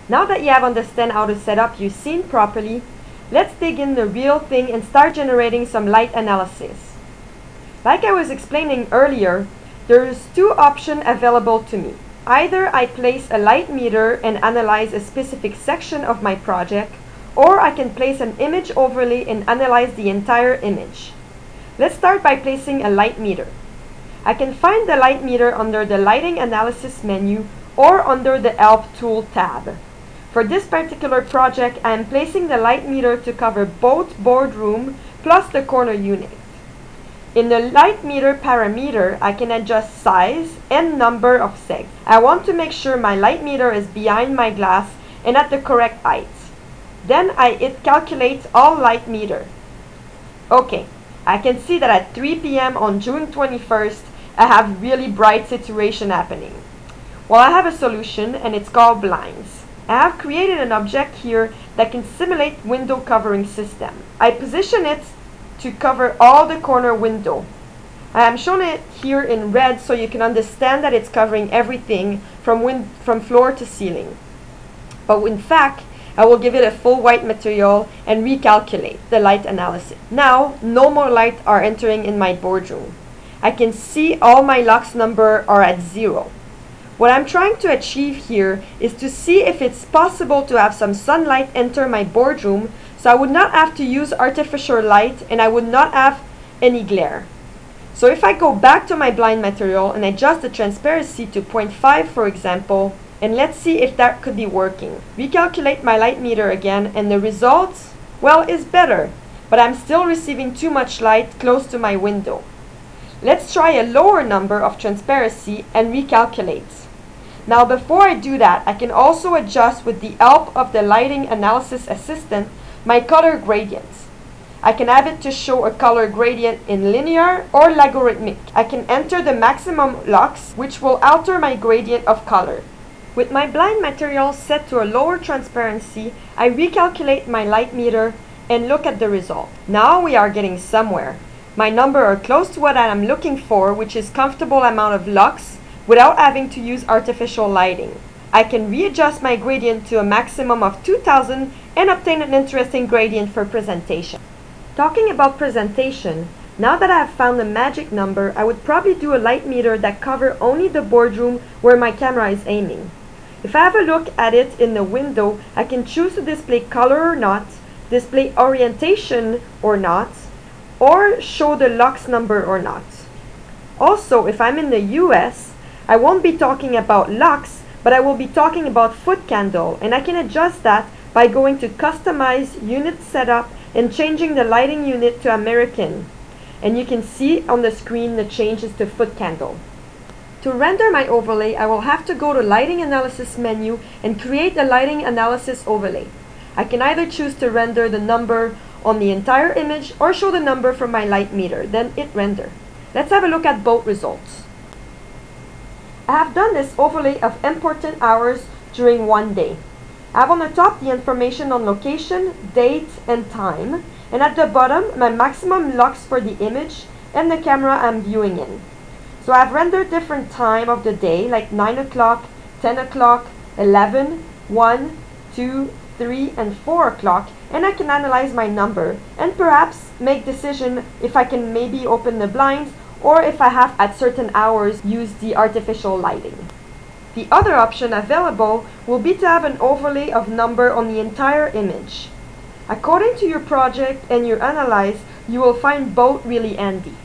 Now that you have understand how to set up your scene properly, let's dig in the real thing and start generating some light analysis. Like I was explaining earlier, there's two options available to me. Either I place a light meter and analyze a specific section of my project, or I can place an image overlay and analyze the entire image. Let's start by placing a light meter. I can find the light meter under the lighting analysis menu or under the help tool tab. For this particular project, I am placing the light meter to cover both boardroom plus the corner unit. In the light meter parameter, I can adjust size and number of segs. I want to make sure my light meter is behind my glass and at the correct height. Then I hit calculate all light meter. Okay, I can see that at 3 p.m. on June 21st, I have really bright situation happening. Well, I have a solution and it's called blinds. I have created an object here that can simulate window covering system. I position it to cover all the corner window. I am showing it here in red so you can understand that it's covering everything from floor to ceiling. But in fact, I will give it a full white material and recalculate the light analysis. Now, no more light are entering in my boardroom. I can see all my lux number are at 0. What I'm trying to achieve here is to see if it's possible to have some sunlight enter my boardroom so I would not have to use artificial light and I would not have any glare. So if I go back to my blind material and adjust the transparency to 0.5 for example, and let's see if that could be working. Recalculate my light meter again and the results, well, is better, but I'm still receiving too much light close to my window. Let's try a lower number of transparency and recalculate. Now before I do that, I can also adjust with the help of the lighting analysis assistant my color gradients. I can have it to show a color gradient in linear or logarithmic. I can enter the maximum lux, which will alter my gradient of color. With my blind material set to a lower transparency, I recalculate my light meter and look at the result. Now we are getting somewhere. My number are close to what I am looking for, which is comfortable amount of lux without having to use artificial lighting. I can readjust my gradient to a maximum of 2000 and obtain an interesting gradient for presentation. Talking about presentation, now that I have found the magic number, I would probably do a light meter that cover only the boardroom where my camera is aiming. If I have a look at it in the window, I can choose to display color or not, display orientation or not, or show the lux number or not. Also, if I'm in the US, I won't be talking about lux, but I will be talking about foot candle, and I can adjust that by going to customize unit setup and changing the lighting unit to American. And you can see on the screen the changes to foot candle. To render my overlay, I will have to go to lighting analysis menu and create a lighting analysis overlay. I can either choose to render the number on the entire image or show the number from my light meter, then hit render. Let's have a look at both results. I have done this overlay of important hours during one day. I have on the top the information on location, date, and time, and at the bottom my maximum lux for the image and the camera I'm viewing in. So I've rendered different time of the day, like 9 o'clock, 10 o'clock, 11, 1, 2, 3, and 4 o'clock, and I can analyze my number and perhaps make decision if I can maybe open the blinds or if I have at certain hours use the artificial lighting. The other option available will be to have an overlay of number on the entire image. According to your project and your analyze, you will find both really handy.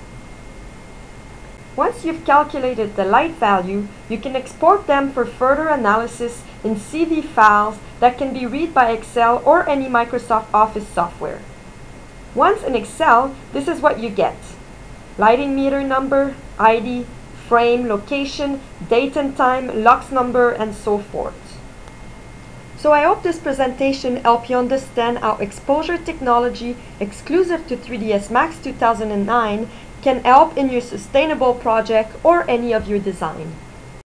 Once you've calculated the light value, you can export them for further analysis in CV files that can be read by Excel or any Microsoft Office software. Once in Excel, this is what you get: lighting meter number, ID, frame, location, date and time, lux number, and so forth. So I hope this presentation helped you understand how exposure technology exclusive to 3ds Max 2009 can help in your sustainable project or any of your design.